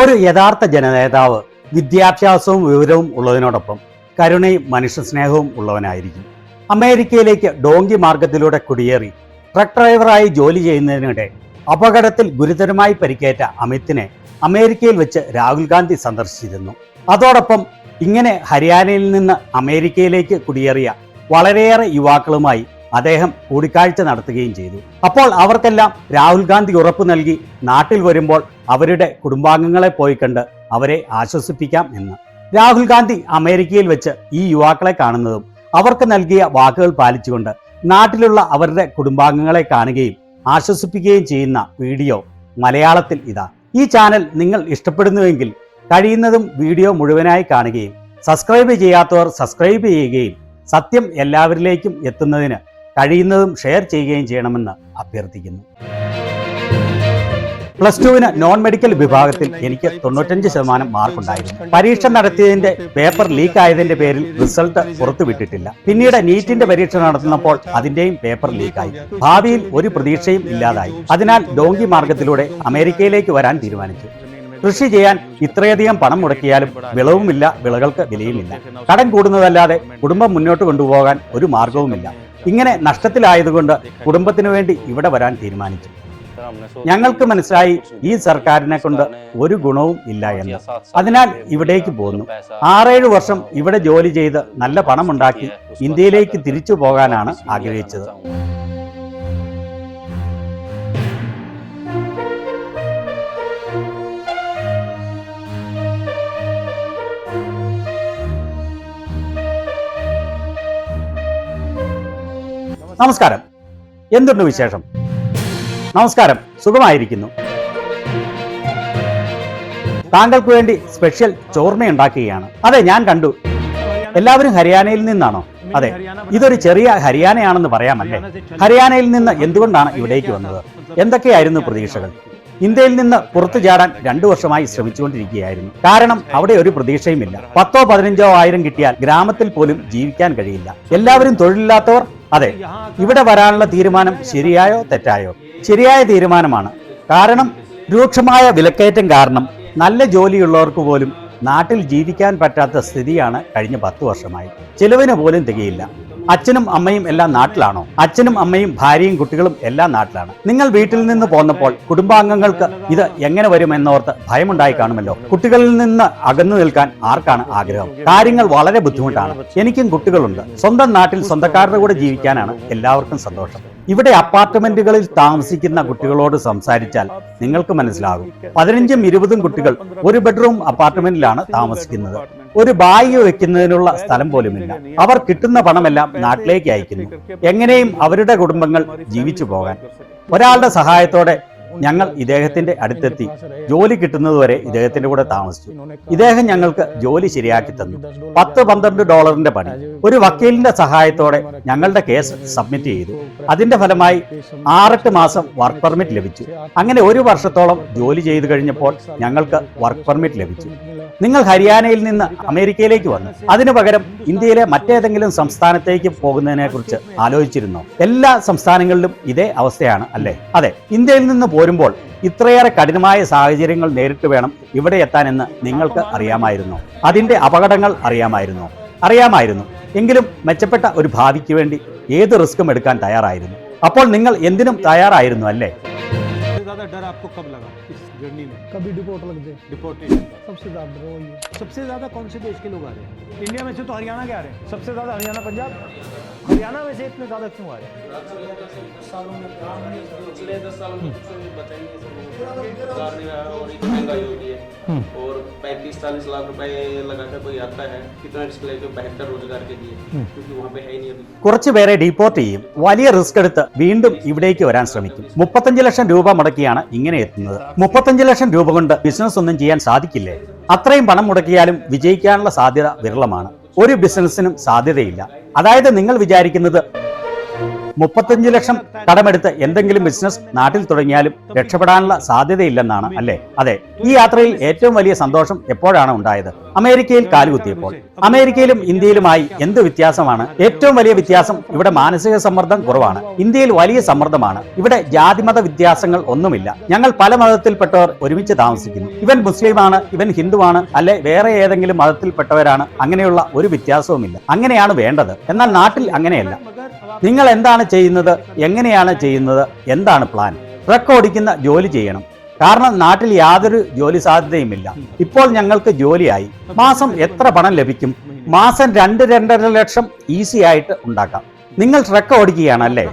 ഒരു യഥാർത്ഥ ജനനേതാവ് വിദ്യാഭ്യാസവും വിവരവും ഉള്ളതിനോടൊപ്പം കരുണയും മനുഷ്യസ്നേഹവും ഉള്ളവനായിരിക്കും. അമേരിക്കയിലേക്ക് ഡോങ്കി മാർഗത്തിലൂടെ കുടിയേറി ട്രക്ക് ഡ്രൈവറായി ജോലി ചെയ്യുന്നതിനിടെ അപകടത്തിൽ ഗുരുതരമായി പരിക്കേറ്റ അമിതിനെ അമേരിക്കയിൽ വെച്ച് രാഹുൽ ഗാന്ധി സന്ദർശിച്ചിരുന്നു. അതോടൊപ്പം ഇങ്ങനെ ഹരിയാനയിൽ നിന്ന് അമേരിക്കയിലേക്ക് കുടിയേറിയ വളരെയേറെ യുവാക്കളുമായി അദ്ദേഹം കൂടിക്കാഴ്ച നടത്തുകയും ചെയ്തു. അപ്പോൾ അവർക്കെല്ലാം രാഹുൽ ഗാന്ധി ഉറപ്പു നൽകി നാട്ടിൽ വരുമ്പോൾ അവരുടെ കുടുംബാംഗങ്ങളെ പോയി കണ്ട് അവരെ ആശ്വസിപ്പിക്കാം എന്ന്. രാഹുൽ ഗാന്ധി അമേരിക്കയിൽ വെച്ച് ഈ യുവാക്കളെ കാണുന്നതും അവർക്ക് നൽകിയ വാക്കുകൾ പാലിച്ചുകൊണ്ട് നാട്ടിലുള്ള അവരുടെ കുടുംബാംഗങ്ങളെ കാണുകയും ആശ്വസിപ്പിക്കുകയും ചെയ്യുന്ന വീഡിയോ മലയാളത്തിൽ ഇതാ. ഈ ചാനൽ നിങ്ങൾ ഇഷ്ടപ്പെടുന്നുവെങ്കിൽ കഴിയുന്നതും വീഡിയോ മുഴുവനായി കാണുകയും സബ്സ്ക്രൈബ് ചെയ്യാത്തവർ സബ്സ്ക്രൈബ് ചെയ്യുകയും സത്യം എല്ലാവരിലേക്കും എത്തുന്നതിന് കഴിയുന്നതും ഷെയർ ചെയ്യുകയും ചെയ്യണമെന്ന് അഭ്യർത്ഥിക്കുന്നു. +2 നോൺ മെഡിക്കൽ വിഭാഗത്തിൽ എനിക്ക് 95% മാർക്കുണ്ടായിരുന്നു. പരീക്ഷ നടത്തിയതിന്റെ പേപ്പർ ലീക്ക് ആയതിന്റെ പേരിൽ റിസൾട്ട് പുറത്തുവിട്ടിട്ടില്ല. പിന്നീട് നീറ്റിന്റെ പരീക്ഷ നടത്തുന്നപ്പോൾ അതിന്റെയും പേപ്പർ ലീക്കായി. ഭാവിയിൽ ഒരു പ്രതീക്ഷയും ഇല്ലാതായി. അതിനാൽ ഡോങ്കി മാർഗത്തിലൂടെ അമേരിക്കയിലേക്ക് വരാൻ തീരുമാനിച്ചു. കൃഷി ചെയ്യാൻ ഇത്രയധികം പണം മുടക്കിയാലും വിളവുമില്ല, വിളകൾക്ക് വിലയുമില്ല. കടം കൂടുന്നതല്ലാതെ കുടുംബം മുന്നോട്ട് കൊണ്ടുപോകാൻ ഒരു മാർഗവുമില്ല. ഇങ്ങനെ നഷ്ടത്തിലായതുകൊണ്ട് കുടുംബത്തിനു വേണ്ടി ഇവിടെ വരാൻ തീരുമാനിച്ചു. ഞങ്ങൾക്ക് മനസ്സിലായി ഈ സർക്കാരിനെ കൊണ്ട് ഒരു ഗുണവും ഇല്ല എന്ന്. അതിനാൽ ഇവിടേക്ക് പോന്നു. 6-7 വർഷം ഇവിടെ ജോലി ചെയ്ത് നല്ല പണമുണ്ടാക്കി ഇന്ത്യയിലേക്ക് തിരിച്ചു പോകാനാണ് ആഗ്രഹിച്ചത്. നമസ്കാരം, എന്തുണ്ട് വിശേഷം? നമസ്കാരം, സുഖമായിരിക്കുന്നു. താങ്കൾക്ക് വേണ്ടി സ്പെഷ്യൽ ചോർമ ഉണ്ടാക്കുകയാണ്. അതെ, ഞാൻ കണ്ടു. എല്ലാവരും ഹരിയാനയിൽ നിന്നാണോ? അതെ, ഇതൊരു ചെറിയ ഹരിയാനയാണെന്ന് പറയാമല്ലേ? ഹരിയാനയിൽ നിന്ന് എന്തുകൊണ്ടാണ് ഇവിടേക്ക് വന്നത്? എന്തൊക്കെയായിരുന്നു പ്രതീക്ഷകൾ? ഇന്ത്യയിൽ നിന്ന് പുറത്തു ചാടാൻ 2 വർഷമായി ശ്രമിച്ചുകൊണ്ടിരിക്കുകയായിരുന്നു. കാരണം അവിടെ ഒരു പ്രതീക്ഷയുമില്ല. 10,000 15,000 കിട്ടിയാൽ ഗ്രാമത്തിൽ പോലും ജീവിക്കാൻ കഴിയില്ല. എല്ലാവരും തൊഴിലില്ലാത്തവർ. അതെ, ഇവിടെ വരാനുള്ള തീരുമാനം ശരിയായോ തെറ്റായോ? ശരിയായ തീരുമാനമാണ്. കാരണം രൂക്ഷമായ വിലക്കയറ്റം കാരണം നല്ല ജോലിയുള്ളവർക്ക് പോലും നാട്ടിൽ ജീവിക്കാൻ പറ്റാത്ത സ്ഥിതിയാണ് കഴിഞ്ഞ 10 വർഷമായി. ചിലവിന് പോലും തികയില്ല. അച്ഛനും അമ്മയും എല്ലാം നാട്ടിലാണോ? അച്ഛനും അമ്മയും ഭാര്യയും കുട്ടികളും എല്ലാം നാട്ടിലാണ്. നിങ്ങൾ വീട്ടിൽ നിന്ന് പോന്നപ്പോൾ കുടുംബാംഗങ്ങൾക്ക് ഇത് എങ്ങനെ വരുമെന്നോർത്ത് ഭയമുണ്ടായി കാണുമല്ലോ. കുട്ടികളിൽ നിന്ന് അകന്നു നിൽക്കാൻ ആർക്കാണ് ആഗ്രഹം? കാര്യങ്ങൾ വളരെ ബുദ്ധിമുട്ടാണ്. എനിക്കും കുട്ടികളുണ്ട്. സ്വന്തം നാട്ടിൽ സ്വന്തക്കാരുടെ കൂടെ ജീവിക്കാനാണ് എല്ലാവർക്കും സന്തോഷം. ഇവിടെ അപ്പാർട്ട്മെന്റുകളിൽ താമസിക്കുന്ന കുട്ടികളോട് സംസാരിച്ചാൽ നിങ്ങൾക്ക് മനസ്സിലാകും. 15ഉം 20ഉം കുട്ടികൾ ഒരു ബെഡ്റൂം അപ്പാർട്ട്മെന്റിലാണ് താമസിക്കുന്നത്. ഒരു ബാഗ് വെക്കുന്നതിനുള്ള സ്ഥലം പോലുമില്ല. അവർ കിട്ടുന്ന പണമെല്ലാം നാട്ടിലേക്ക് അയക്കുന്നു, എങ്ങനെയും അവരുടെ കുടുംബങ്ങൾ ജീവിച്ചു പോകാൻ. ഒരാളുടെ സഹായത്തോടെ ഞങ്ങൾ ഇദ്ദേഹത്തിന്റെ അടുത്തെത്തി. ജോലി കിട്ടുന്നതുവരെ ഇദ്ദേഹത്തിന്റെ കൂടെ താമസിച്ചു. ഇദ്ദേഹം ഞങ്ങൾക്ക് ജോലി ശരിയാക്കി തന്നു. $10-12 പണി. ഒരു വക്കീലിന്റെ സഹായത്തോടെ ഞങ്ങളുടെ കേസ് സബ്മിറ്റ് ചെയ്തു. അതിന്റെ ഫലമായി 6-8 മാസം വർക്ക് പെർമിറ്റ് ലഭിച്ചു. അങ്ങനെ 1 വർഷത്തോളം ജോലി ചെയ്തു കഴിഞ്ഞപ്പോൾ ഞങ്ങൾക്ക് വർക്ക് പെർമിറ്റ് ലഭിച്ചു. നിങ്ങൾ ഹരിയാനയിൽ നിന്ന് അമേരിക്കയിലേക്ക് വന്നു. അതിനു പകരം ഇന്ത്യയിലെ മറ്റേതെങ്കിലും സംസ്ഥാനത്തേക്ക് പോകുന്നതിനെ കുറിച്ച് ആലോചിച്ചിരുന്നോ? എല്ലാ സംസ്ഥാനങ്ങളിലും ഇതേ അവസ്ഥയാണ് അല്ലേ? അതെ, ഇന്ത്യയിൽ നിന്ന് പോരുമ്പോൾ ഇത്രയേറെ കഠിനമായ സാഹചര്യങ്ങൾ നേരിട്ട് വേണം ഇവിടെ എത്താനെന്ന് നിങ്ങൾക്ക് അറിയാമായിരുന്നോ? അതിന്റെ അപകടങ്ങൾ അറിയാമായിരുന്നു. എങ്കിലും മെച്ചപ്പെട്ട ഒരു ഭാവിക്ക് വേണ്ടി ഏത് റിസ്ക്കും എടുക്കാൻ തയ്യാറായിരുന്നു. അപ്പോൾ നിങ്ങൾ എന്തിനും തയ്യാറായിരുന്നു അല്ലേ? डर आपको कब लगा इस जर्नी में? कभी डिपोर्ट लग जाए। डिपोर्टेशन सबसे ज्यादा डर वही है। सबसे ज्यादा कौन से देश के लोग आ रहे हैं? इंडिया में से तो हरियाणा के आ रहे हैं सबसे ज्यादा। हरियाणा, पंजाब। हरियाणा में से इतने ज्यादा क्यों आ रहे हैं? सालों में पिछले 10 सालों में बताइए और इतनी महंगाई हो गई है और 35-40 लाख रुपए लगाकर कोई आता है, कितना रिस्क लेके बेहतर रोजगार के लिए, क्योंकि वहाँ पे है ही नहीं अभी। കുറച്ചു പേരെ ഡീപ്പോർട്ട് ചെയ്യും. വലിയ റിസ്ക് എടുത്ത് വീണ്ടും ഇവിടേക്ക് വരാൻ ശ്രമിക്കും. 35 ലക്ഷം രൂപ മുടക്കിയാണ് ഇങ്ങനെ എത്തുന്നത്. 35 ലക്ഷം രൂപ കൊണ്ട് ബിസിനസ് ഒന്നും ചെയ്യാൻ സാധിക്കില്ലേ? അത്രയും പണം മുടക്കിയാലും വിജയിക്കാനുള്ള സാധ്യത വിരളമാണ്. ഒരു ബിസിനസ്സിനും സാധ്യതയില്ല. അതായത് നിങ്ങൾ വിചാരിക്കുന്നത് 35 ലക്ഷം കടമെടുത്ത് എന്തെങ്കിലും ബിസിനസ് നാട്ടിൽ തുടങ്ങിയാലും രക്ഷപ്പെടാനുള്ള സാധ്യതയില്ലെന്നാണ് അല്ലേ? അതെ, ഈ യാത്രയിൽ ഏറ്റവും വലിയ സന്തോഷം എപ്പോഴാണ് ഉണ്ടായത്? അമേരിക്കയിൽ കാലുകുത്തിയപ്പോൾ. അമേരിക്കയിലും ഇന്ത്യയിലുമായി എന്ത് വ്യത്യാസമാണ്? ഏറ്റവും വലിയ വ്യത്യാസം ഇവിടെ മാനസിക സമ്മർദ്ദം കുറവാണ്. ഇന്ത്യയിൽ വലിയ സമ്മർദ്ദമാണ്. ഇവിടെ ജാതിമത വ്യത്യാസങ്ങൾ ഒന്നുമില്ല. ഞങ്ങൾ പല മതത്തിൽപ്പെട്ടവർ ഒരുമിച്ച് താമസിക്കുന്നു. ഇവൻ മുസ്ലിമാണ്, ഇവൻ ഹിന്ദുവാണ്, അല്ലെ വേറെ ഏതെങ്കിലും മതത്തിൽപ്പെട്ടവരാണ്, അങ്ങനെയുള്ള ഒരു വ്യത്യാസവുമില്ല. അങ്ങനെയാണ് വേണ്ടത്. എന്നാൽ നാട്ടിൽ അങ്ങനെയല്ല. നിങ്ങൾ എന്താണ് ചെയ്യുന്നത്? എങ്ങനെയാണ് ചെയ്യുന്നത്? എന്താണ് പ്ലാൻ? ട്രക്ക് ഓടിക്കുന്ന ജോലി ചെയ്യണം. കാരണം നാട്ടിൽ യാതൊരു ജോലി സാധ്യതയുമില്ല. ഇപ്പോൾ ഞങ്ങൾക്ക് ജോലിയായി. മാസം എത്ര പണം ലഭിക്കും? മാസം 2-2.5 ലക്ഷം ഈസി ആയിട്ട് ഉണ്ടാക്കാം. നിങ്ങൾ ട്രക്ക് ഓടിക്കുകയാണ് അല്ലേ?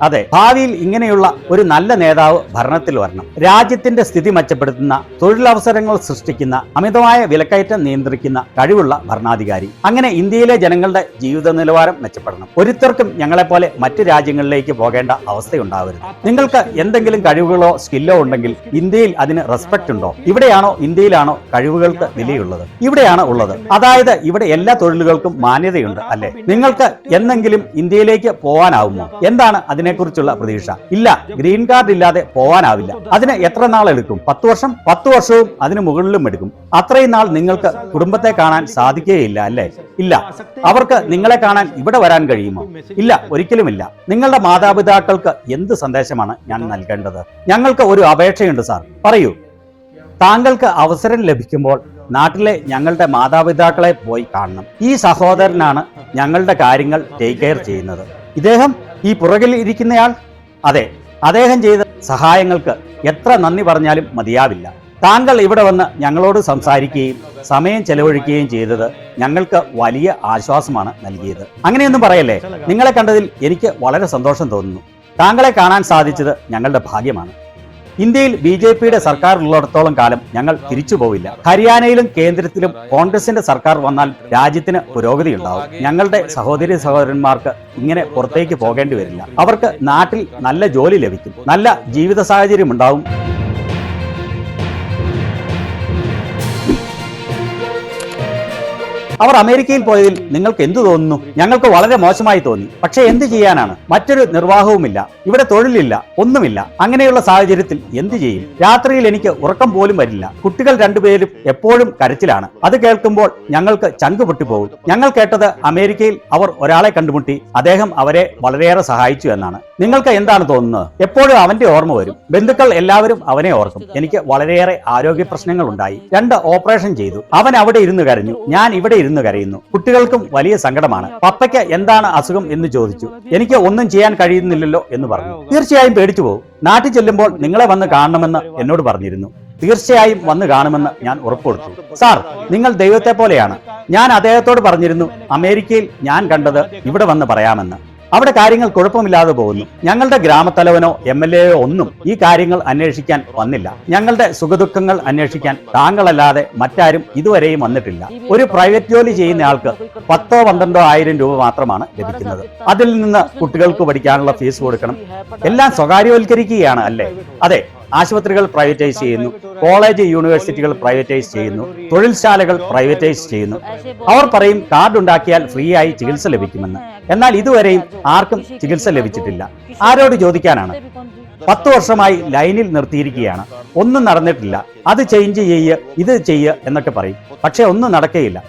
അതെ. ഭാവിയിൽ ഇങ്ങനെയുള്ള ഒരു നല്ല നേതാവ് ഭരണത്തിൽ വരണം. രാജ്യത്തിന്റെ സ്ഥിതി മെച്ചപ്പെടുത്തുന്ന, തൊഴിലവസരങ്ങൾ സൃഷ്ടിക്കുന്ന, അമിതമായ വിലക്കയറ്റം നിയന്ത്രിക്കുന്ന കഴിവുള്ള ഭരണാധികാരി. അങ്ങനെ ഇന്ത്യയിലെ ജനങ്ങളുടെ ജീവിത നിലവാരം മെച്ചപ്പെടണം. ഒരുത്തർക്കും ഞങ്ങളെപ്പോലെ മറ്റു രാജ്യങ്ങളിലേക്ക് പോകേണ്ട അവസ്ഥയുണ്ടാവരുത്. നിങ്ങൾക്ക് എന്തെങ്കിലും കഴിവുകളോ സ്കില്ലോ ഉണ്ടെങ്കിൽ ഇന്ത്യയിൽ അതിന് റെസ്പെക്ട് ഉണ്ടോ? ഇവിടെയാണോ ഇന്ത്യയിലാണോ കഴിവുകൾക്ക് വിലയുള്ളത്? ഇവിടെയാണ് ഉള്ളത്. അതായത് ഇവിടെ എല്ലാ തൊഴിലുകൾക്കും മാന്യതയുണ്ട് അല്ലേ? നിങ്ങൾക്ക് എന്നെങ്കിലും ഇന്ത്യയിലേക്ക് പോവാനാവുമോ? എന്താണ് അതിനെക്കുറിച്ചുള്ള പ്രതീക്ഷ? ഇല്ല, ഗ്രീൻ കാർഡ് ഇല്ലാതെ പോവാനാവില്ല. അതിന് എത്ര നാൾ എടുക്കും? 10 വർഷം? 10 വർഷവും അതിന് മുകളിലും എടുക്കും. അത്രയും നാൾ നിങ്ങൾക്ക് കുടുംബത്തെ കാണാൻ സാധിക്കുകയില്ല അല്ലേ? ഇല്ല. അവർക്ക് നിങ്ങളെ കാണാൻ ഇവിടെ വരാൻ കഴിയുമോ? ഇല്ല, ഒരിക്കലുമില്ല. നിങ്ങളുടെ മാതാപിതാക്കൾക്ക് എന്ത് സന്ദേശമാണ് ഞാൻ നൽകേണ്ടത്? ഞങ്ങൾക്ക് ഒരു അപേക്ഷയുണ്ട് സാർ. പറയൂ. താങ്കൾക്ക് അവസരം ലഭിക്കുമ്പോൾ നാട്ടിലെ ഞങ്ങളുടെ മാതാപിതാക്കളെ പോയി കാണണം. ഈ സഹോദരനാണ് ഞങ്ങളുടെ കാര്യങ്ങൾ ടേക്ക് കെയർ ചെയ്യുന്നത്. ഇദ്ദേഹം ഈ പുറകിൽ ഇരിക്കുന്നയാൾ. അതെ, അദ്ദേഹം ചെയ്ത സഹായങ്ങൾക്ക് എത്ര നന്ദി പറഞ്ഞാലും മതിയാവില്ല. താങ്കൾ ഇവിടെ വന്ന് ഞങ്ങളോട് സംസാരിക്കുകയും സമയം ചെലവഴിക്കുകയും ചെയ്തത് ഞങ്ങൾക്ക് വലിയ ആശ്വാസമാണ് നൽകിയത്. അങ്ങനെയൊന്നും പറയല്ലേ. നിങ്ങളെ കണ്ടതിൽ എനിക്ക് വളരെ സന്തോഷം തോന്നുന്നു. താങ്കളെ കാണാൻ സാധിച്ചത് ഞങ്ങളുടെ ഭാഗ്യമാണ്. ഇന്ത്യയിൽ BJPയുടെ സർക്കാർ ഉള്ളിടത്തോളം കാലം ഞങ്ങൾ തിരിച്ചു പോവില്ല. ഹരിയാനയിലും കേന്ദ്രത്തിലും കോൺഗ്രസിന്റെ സർക്കാർ വന്നാൽ രാജ്യത്തിന് പുരോഗതി ഉണ്ടാവും. ഞങ്ങളുടെ സഹോദരന്മാർക്ക് ഇങ്ങനെ പുറത്തേക്ക് പോകേണ്ടി വരില്ല. അവർക്ക് നാട്ടിൽ നല്ല ജോലി ലഭിക്കും, നല്ല ജീവിത സാഹചര്യം ഉണ്ടാവും. അവർ അമേരിക്കയിൽ പോയതിൽ നിങ്ങൾക്ക് എന്തു തോന്നുന്നു? ഞങ്ങൾക്ക് വളരെ മോശമായി തോന്നി. പക്ഷേ എന്ത് ചെയ്യാനാണ്? മറ്റൊരു നിർവാഹവുമില്ല. ഇവിടെ തൊഴിലില്ല, ഒന്നുമില്ല. അങ്ങനെയുള്ള സാഹചര്യത്തിൽ എന്ത് ചെയ്യും? രാത്രിയിൽ എനിക്ക് ഉറക്കം പോലും വരില്ല. കുട്ടികൾ 2 പേരും എപ്പോഴും കരച്ചിലാണ്. അത് കേൾക്കുമ്പോൾ ഞങ്ങൾക്ക് ചങ്ക് പൊട്ടിപ്പോകും. ഞങ്ങൾ കേട്ടത് അമേരിക്കയിൽ അവർ ഒരാളെ കണ്ടുമുട്ടി, അദ്ദേഹം അവരെ വളരെയേറെ സഹായിച്ചു എന്നാണ്. നിങ്ങൾക്ക് എന്താണ് തോന്നുന്നത്? എപ്പോഴും അവന്റെ ഓർമ്മ വരും. ബന്ധുക്കൾ എല്ലാവരും അവനെ ഓർക്കും. എനിക്ക് വളരെയേറെ ആരോഗ്യ പ്രശ്നങ്ങൾ ഉണ്ടായി. 2 ഓപ്പറേഷൻ ചെയ്തു. അവൻ അവിടെ ഇരുന്ന് കരഞ്ഞു, ഞാൻ ഇവിടെ ഇരുന്ന് കരയുന്നു. കുട്ടികൾക്കും വലിയ സങ്കടമാണ്. പപ്പയ്ക്ക് എന്താണ് അസുഖം എന്ന് ചോദിച്ചു. എനിക്ക് ഒന്നും ചെയ്യാൻ കഴിയുന്നില്ലല്ലോ എന്ന് പറഞ്ഞു. തീർച്ചയായും പേടിച്ചു പോകും. നാട്ടിൽ ചെല്ലുമ്പോൾ നിങ്ങളെ വന്ന് കാണണമെന്ന് എന്നോട് പറഞ്ഞിരുന്നു. തീർച്ചയായും വന്ന് കാണുമെന്ന് ഞാൻ ഉറപ്പുകൊടുത്തു. സാർ, നിങ്ങൾ ദൈവത്തെ പോലെയാണ്. ഞാൻ അദ്ദേഹത്തോട് പറഞ്ഞിരുന്നു അമേരിക്കയിൽ ഞാൻ കണ്ടത് ഇവിടെ വന്ന് പറയാമെന്ന്. അവിടെ കാര്യങ്ങൾ കുഴപ്പമില്ലാതെ പോകുന്നു. ഞങ്ങളുടെ ഗ്രാമത്തലവനോ MLA ഒന്നും ഈ കാര്യങ്ങൾ അന്വേഷിക്കാൻ വന്നില്ല. ഞങ്ങളുടെ സുഖദുഃഖങ്ങൾ അന്വേഷിക്കാൻ താങ്കളല്ലാതെ മറ്റാരും ഇതുവരെയും വന്നിട്ടില്ല. ഒരു പ്രൈവറ്റ് ജോലി ചെയ്യുന്ന ആൾക്ക് 10-12 ആയിരം രൂപ മാത്രമാണ് ലഭിക്കുന്നത്. അതിൽ നിന്ന് കുട്ടികൾക്ക് പഠിക്കാനുള്ള ഫീസ് കൊടുക്കണം. എല്ലാം സ്വകാര്യവൽക്കരിക്കുകയാണ് അല്ലേ? അതെ. ആശുപത്രികൾ പ്രൈവറ്റൈസ് ചെയ്യുന്നു, കോളേജ് യൂണിവേഴ്സിറ്റികൾ പ്രൈവറ്റൈസ് ചെയ്യുന്നു, തൊഴിൽശാലകൾ പ്രൈവറ്റൈസ് ചെയ്യുന്നു. അവർ പറയും കാർഡ് ഉണ്ടാക്കിയാൽ ഫ്രീ ആയി ചികിത്സ ലഭിക്കുമെന്ന്. എന്നാൽ ഇതുവരെയും ആർക്കും ചികിത്സ ലഭിച്ചിട്ടില്ല. ആരോട് ചോദിക്കാനാണ്? 10 വർഷമായി ലൈനിൽ നിർത്തിയിരിക്കുകയാണ്. ഒന്നും നടന്നിട്ടില്ല. അത് ചേഞ്ച് ചെയ്യുക, ഇത് ചെയ്യുക എന്നൊക്കെ പറയും. പക്ഷെ ഒന്നും നടക്കുകയില്ല.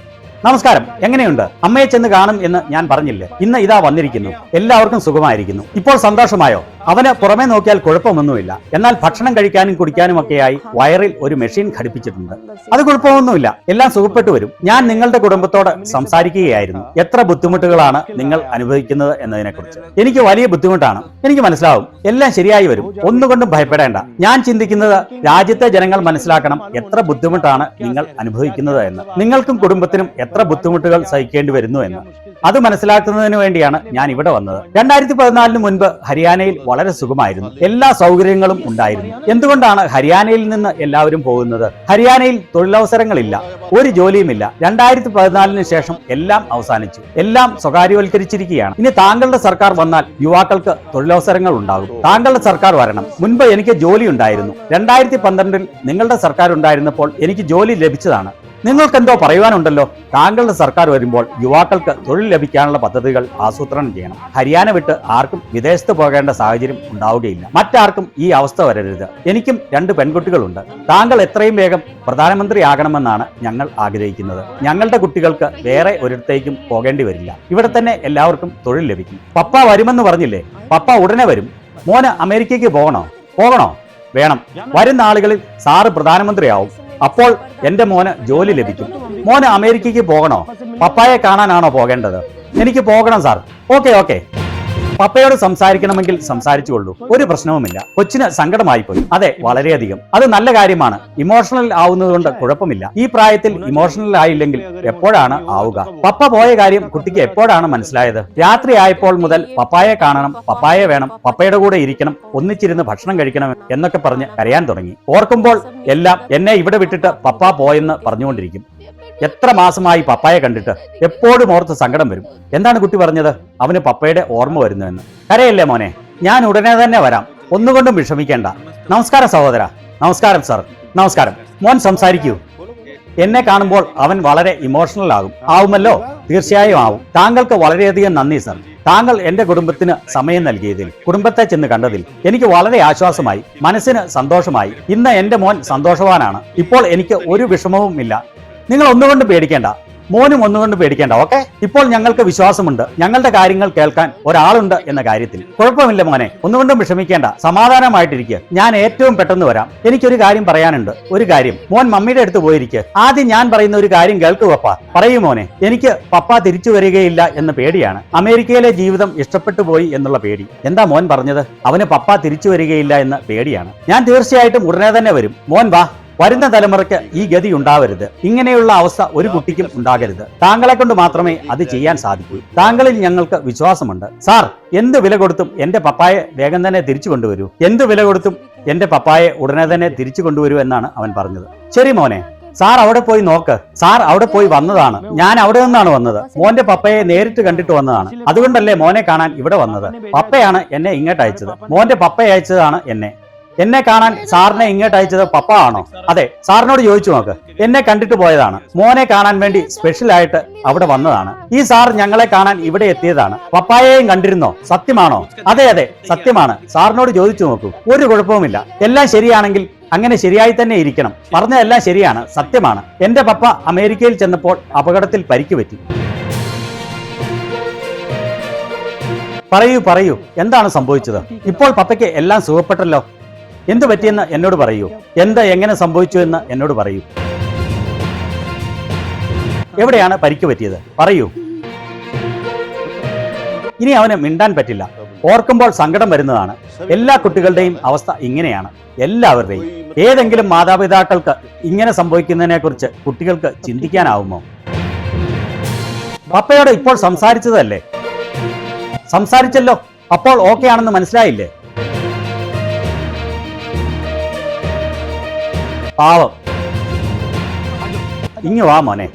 നമസ്കാരം, എങ്ങനെയുണ്ട്? അമ്മയെ ചെന്ന് കാണും എന്ന് ഞാൻ പറഞ്ഞില്ലേ? ഇന്ന് ഇതാ വന്നിരിക്കുന്നു. എല്ലാവർക്കും സുഖമായിരിക്കുന്നു. ഇപ്പോൾ സന്തോഷമായോ? അവന് പുറമേ നോക്കിയാൽ കുഴപ്പമൊന്നുമില്ല. എന്നാൽ ഭക്ഷണം കഴിക്കാനും കുടിക്കാനും ഒക്കെയായി വയറിൽ ഒരു മെഷീൻ ഘടിപ്പിച്ചിട്ടുണ്ട്. അത് കുഴപ്പമൊന്നുമില്ല. എല്ലാം സുഖപ്പെട്ടു വരും. ഞാൻ നിങ്ങളുടെ കുടുംബത്തോട് സംസാരിക്കുകയായിരുന്നു. എത്ര ബുദ്ധിമുട്ടുകളാണ് നിങ്ങൾ അനുഭവിക്കുന്നത് എന്നതിനെക്കുറിച്ച്. എനിക്ക് വലിയ ബുദ്ധിമുട്ടാണ്. എനിക്ക് മനസ്സിലാവും. എല്ലാം ശരിയായി വരും. ഒന്നുകൊണ്ടും ഭയപ്പെടേണ്ട. ഞാൻ ചിന്തിക്കുന്നത് രാജ്യത്തെ ജനങ്ങൾ മനസ്സിലാക്കണം എത്ര ബുദ്ധിമുട്ടാണ് നിങ്ങൾ അനുഭവിക്കുന്നത് എന്ന്. നിങ്ങൾക്കും കുടുംബത്തിനും എത്ര ബുദ്ധിമുട്ടുകൾ സഹിക്കേണ്ടി വരുന്നു എന്ന്. അത് മനസ്സിലാക്കുന്നതിന് വേണ്ടിയാണ് ഞാൻ ഇവിടെ വന്നത്. 2014 മുൻപ് ഹരിയാനയിൽ വളരെ സുഖമായിരുന്നു. എല്ലാ സൗകര്യങ്ങളും ഉണ്ടായിരുന്നു. എന്തുകൊണ്ടാണ് ഹരിയാനയിൽ നിന്ന് എല്ലാവരും പോകുന്നത്? ഹരിയാനയിൽ തൊഴിലവസരങ്ങളില്ല, ഒരു ജോലിയുമില്ല. 2014 ശേഷം എല്ലാം അവസാനിച്ചു. എല്ലാം സ്വകാര്യവൽക്കരിച്ചിരിക്കുകയാണ്. ഇനി താങ്കളുടെ സർക്കാർ വന്നാൽ യുവാക്കൾക്ക് തൊഴിലവസരങ്ങൾ ഉണ്ടാകും. താങ്കളുടെ സർക്കാർ വരണം. മുൻപ് എനിക്ക് ജോലി ഉണ്ടായിരുന്നു. 2012 നിങ്ങളുടെ സർക്കാർ ഉണ്ടായിരുന്നപ്പോൾ എനിക്ക് ജോലി ലഭിച്ചതാണ്. നിങ്ങൾക്കെന്തോ പറയുവാനുണ്ടല്ലോ. താങ്കളുടെ സർക്കാർ വരുമ്പോൾ യുവാക്കൾക്ക് തൊഴിൽ ലഭിക്കാനുള്ള പദ്ധതികൾ ആസൂത്രണം ചെയ്യണം. ഹരിയാന വിട്ട് ആർക്കും വിദേശത്ത് പോകേണ്ട സാഹചര്യം ഉണ്ടാവുകയില്ല. മറ്റാർക്കും ഈ അവസ്ഥ വരരുത്. എനിക്കും 2 പെൺകുട്ടികളുണ്ട്. താങ്കൾ എത്രയും വേഗം പ്രധാനമന്ത്രിയാകണമെന്നാണ് ഞങ്ങൾ ആഗ്രഹിക്കുന്നത്. ഞങ്ങളുടെ കുട്ടികൾക്ക് വേറെ ഒരിടത്തേക്കും പോകേണ്ടി വരില്ല. ഇവിടെ തന്നെ എല്ലാവർക്കും തൊഴിൽ ലഭിക്കും. പപ്പ വരുമെന്ന് പറഞ്ഞില്ലേ? പപ്പ ഉടനെ വരും. മോന് അമേരിക്കയ്ക്ക് പോകണോ? വേണം. വരുന്ന ആളുകളിൽ സാറ് പ്രധാനമന്ത്രിയാവും. അപ്പോൾ എന്റെ മോന് ജോലി ലഭിക്കും. മോന് അമേരിക്കയ്ക്ക് പോകണോ? പപ്പായെ കാണാനാണോ പോകേണ്ടത്? എനിക്ക് പോകണം സാർ. ഓക്കെ. പപ്പയോട് സംസാരിക്കണമെങ്കിൽ സംസാരിച്ചുകൊള്ളൂ, ഒരു പ്രശ്നവുമില്ല. കൊച്ചിന് സങ്കടമായി പോയി. അതെ, വളരെയധികം. അത് നല്ല കാര്യമാണ്. ഇമോഷണൽ ആവുന്നത് കൊണ്ട് കുഴപ്പമില്ല. ഈ പ്രായത്തിൽ ഇമോഷണൽ ആയില്ലെങ്കിൽ എപ്പോഴാണ് ആവുക? പപ്പ പോയ കാര്യം കുട്ടിക്ക് എപ്പോഴാണ് മനസ്സിലായത്? രാത്രി ആയപ്പോൾ മുതൽ പപ്പായെ കാണണം, പപ്പായെ വേണം, പപ്പയുടെ കൂടെ ഇരിക്കണം, ഒന്നിച്ചിരുന്ന് ഭക്ഷണം കഴിക്കണം എന്നൊക്കെ പറഞ്ഞ് കരയാൻ തുടങ്ങി. ഓർക്കുമ്പോൾ എല്ലാം എന്നെ ഇവിടെ വിട്ടിട്ട് പപ്പ പോയെന്ന് പറഞ്ഞുകൊണ്ടിരിക്കും. എത്ര മാസമായി പപ്പായെ കണ്ടിട്ട്? എപ്പോഴും ഓർത്ത് സങ്കടം വരും. എന്താണ് കുട്ടി പറഞ്ഞത്? അവന് പപ്പയുടെ ഓർമ്മ വരുന്നുവെന്ന്. കരയല്ലേ മോനെ, ഞാൻ ഉടനെ തന്നെ വരാം. ഒന്നുകൊണ്ടും വിഷമിക്കേണ്ട. നമസ്കാരം സഹോദര. നമസ്കാരം സാർ. നമസ്കാരം. മോൻ സംസാരിക്കൂ. എന്നെ കാണുമ്പോൾ അവൻ വളരെ ഇമോഷണൽ ആവുമല്ലോ? തീർച്ചയായും ആവും. താങ്കൾക്ക് വളരെയധികം നന്ദി സർ. താങ്കൾ എന്റെ കുടുംബത്തിന് സമയം നൽകിയതിൽ, കുടുംബത്തെ ചെന്ന് കണ്ടതിൽ എനിക്ക് വളരെ ആശ്വാസമായി, മനസ്സിന് സന്തോഷമായി. ഇന്ന് എന്റെ മോൻ സന്തോഷവാനാണ്. ഇപ്പോൾ എനിക്ക് ഒരു വിഷമവും ഇല്ല. നിങ്ങൾ ഒന്നുകൊണ്ട് പേടിക്കേണ്ട, മോനും ഒന്നുകൊണ്ട് പേടിക്കേണ്ട. ഓക്കെ, ഇപ്പോൾ ഞങ്ങൾക്ക് വിശ്വാസമുണ്ട്. ഞങ്ങളുടെ കാര്യങ്ങൾ കേൾക്കാൻ ഒരാളുണ്ട് എന്ന കാര്യത്തിൽ. കുഴപ്പമില്ല മോനെ, ഒന്നുകൊണ്ടും വിഷമിക്കേണ്ട. സമാധാനമായിട്ടിരിക്കുക. ഞാൻ ഏറ്റവും പെട്ടെന്ന് വരാം. എനിക്കൊരു കാര്യം പറയാനുണ്ട്. ഒരു കാര്യം, മോൻ മമ്മിയുടെ അടുത്ത് പോയിരിക്കുക. ആദ്യം ഞാൻ പറയുന്ന ഒരു കാര്യം കേൾക്കൂ പപ്പ. പറയൂ മോനെ. എനിക്ക് പപ്പ തിരിച്ചു വരികയില്ല എന്ന പേടിയാണ്. അമേരിക്കയിലെ ജീവിതം ഇഷ്ടപ്പെട്ടു പോയി എന്നുള്ള പേടി. എന്താ മോൻ പറഞ്ഞത്? അവന് പപ്പ തിരിച്ചു വരികയില്ല എന്ന പേടിയാണ്. ഞാൻ തീർച്ചയായിട്ടും ഉടനെ തന്നെ വരും. മോൻ വാ. വരുന്ന തലമുറയ്ക്ക് ഈ ഗതി ഉണ്ടാവരുത്. ഇങ്ങനെയുള്ള അവസ്ഥ ഒരു കുട്ടിക്കും ഉണ്ടാകരുത്. താങ്കളെ കൊണ്ട് മാത്രമേ അത് ചെയ്യാൻ സാധിക്കൂ. താങ്കളിൽ ഞങ്ങൾക്ക് വിശ്വാസമുണ്ട്. സാർ, എന്ത് വില കൊടുത്തും എന്റെ പപ്പായെ വേഗം തന്നെ തിരിച്ചു കൊണ്ടുവരൂ. എന്ത് വില കൊടുത്തും എന്റെ പപ്പായെ ഉടനെ തന്നെ തിരിച്ചു കൊണ്ടുവരൂ എന്നാണ് അവൻ പറഞ്ഞത്. ശരി മോനെ, സാർ അവിടെ പോയി നോക്ക്. സാർ അവിടെ പോയി വന്നതാണ്. ഞാൻ അവിടെ നിന്നാണ് വന്നത്. മോന്റെ പപ്പയെ നേരിട്ട് കണ്ടിട്ട് വന്നതാണ്. അതുകൊണ്ടല്ലേ മോനെ കാണാൻ ഇവിടെ വന്നത്. പപ്പയാണ് എന്നെ ഇങ്ങോട്ട് അയച്ചത്. മോന്റെ പപ്പ അയച്ചതാണ് എന്നെ കാണാൻ സാറിനെ ഇങ്ങോട്ട് അയച്ചത് പപ്പ ആണോ? അതെ, സാറിനോട് ചോദിച്ചു നോക്ക്. എന്നെ കണ്ടിട്ട് പോയതാണ്. മോനെ കാണാൻ വേണ്ടി സ്പെഷ്യൽ ആയിട്ട് അവിടെ വന്നതാണ്. ഈ സാർ ഞങ്ങളെ കാണാൻ ഇവിടെ എത്തിയതാണ്. പപ്പായെയും കണ്ടിരുന്നോ? സത്യമാണോ? അതെ, സത്യമാണ്. സാറിനോട് ചോദിച്ചു നോക്കൂ. ഒരു കുഴപ്പവുമില്ല. എല്ലാം ശരിയാണെങ്കിൽ അങ്ങനെ ശരിയായി തന്നെ ഇരിക്കണം. പറഞ്ഞതെല്ലാം ശരിയാണ്, സത്യമാണ്. എന്റെ പപ്പ അമേരിക്കയിൽ ചെന്നപ്പോൾ അപകടത്തിൽ പരിക്ക് പറ്റി. പറയൂ, എന്താണ് സംഭവിച്ചത്? ഇപ്പോൾ പപ്പയ്ക്ക് എല്ലാം സുഖപ്പെട്ടല്ലോ. എന്തു പറ്റിയെന്ന് എന്നോട് പറയൂ. എങ്ങനെ സംഭവിച്ചു എന്ന് എന്നോട് പറയൂ. എവിടെയാണ് പരിക്ക് പറ്റിയത്? പറയൂ. ഇനി അവന് മിണ്ടാൻ പറ്റില്ല. ഓർക്കുമ്പോൾ സങ്കടം വരുന്നതാണ്. എല്ലാ കുട്ടികളുടെയും അവസ്ഥ ഇങ്ങനെയാണ്. എല്ലാവരുടെയും. ഏതെങ്കിലും മാതാപിതാക്കൾക്ക് ഇങ്ങനെ സംഭവിക്കുന്നതിനെ കുറിച്ച് കുട്ടികൾക്ക് ചിന്തിക്കാനാവുമോ? പപ്പയോട് ഇപ്പോൾ സംസാരിച്ചതല്ലേ? സംസാരിച്ചല്ലോ. അപ്പോൾ ഓക്കെ ആണെന്ന് മനസ്സിലായില്ലേ? പാവം. ഇങ്ങ് വാ മോനെ.